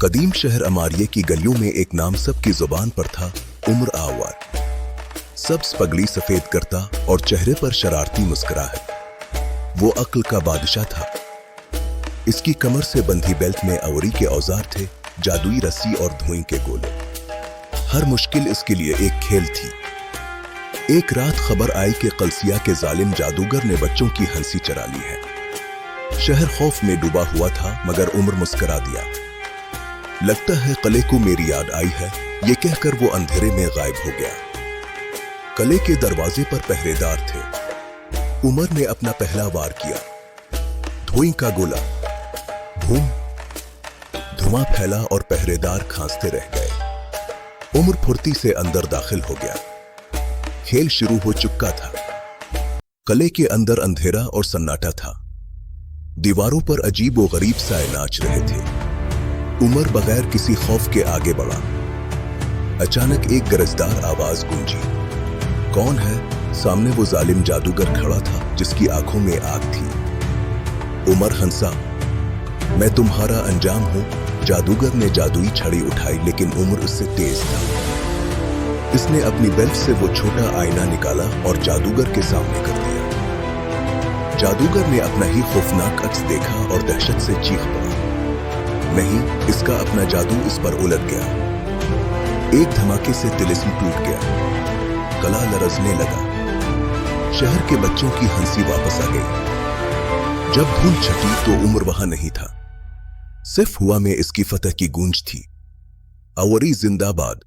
कदीम शहर अमारिये की गलियों में एक नाम सबकी जुबान पर था, उमर आवर। सब्ज पगड़ी सफेद करता और चेहरे पर शरारती मुस्कुराहट। वो अक्ल का बादशाह था। इसकी कमर से बंधी बेल्ट में अवरी के औजार थे, जादुई रस्सी और धुएं के गोले। हर मुश्किल इसके लिए एक खेल थी। एक रात खबर आई कि कलसिया के जालिम जादूगर ने बच्चों की हंसी चरा ली है। शहर खौफ में डूबा हुआ था, मगर उमर मुस्कुरा दिया। लगता है कले को मेरी याद आई है, ये कहकर वो अंधेरे में गायब हो गया। कले के दरवाजे पर पहरेदार थे। उमर ने अपना पहला वार किया। धुएं का गोला, बूम। धुआं फैला और पहरेदार खांसते रह गए। उमर फुर्ती से अंदर दाखिल हो गया। खेल शुरू हो चुका था। कले के अंदर अंधेरा और सन्नाटा था। दीवारों पर अजीब व गरीब साए नाच रहे थे। उमर बगैर किसी खौफ के आगे बढ़ा। अचानक एक गरजदार आवाज गूंजी। कौन है? सामने वो जालिम जादूगर खड़ा था, जिसकी आंखों में आग थी। उमर हंसा। मैं तुम्हारा अंजाम हूं। जादूगर ने जादुई छड़ी उठाई, लेकिन उमर उससे तेज था। इसने अपनी बेल्ट से वो छोटा आईना निकाला और जादूगर के सामने कर दिया। जादूगर ने अपना ही खौफनाक अक्स देखा और दहशत से चीख पड़ा। नहीं, इसका अपना जादू इस पर उलट गया। एक धमाके से तिलिस्म टूट गया। कला लरजने लगा। शहर के बच्चों की हंसी वापस आ गई। जब धूल छटी तो उमर वहां नहीं था। सिर्फ हुआ में इसकी फतह की गूंज थी। अवरी जिंदाबाद।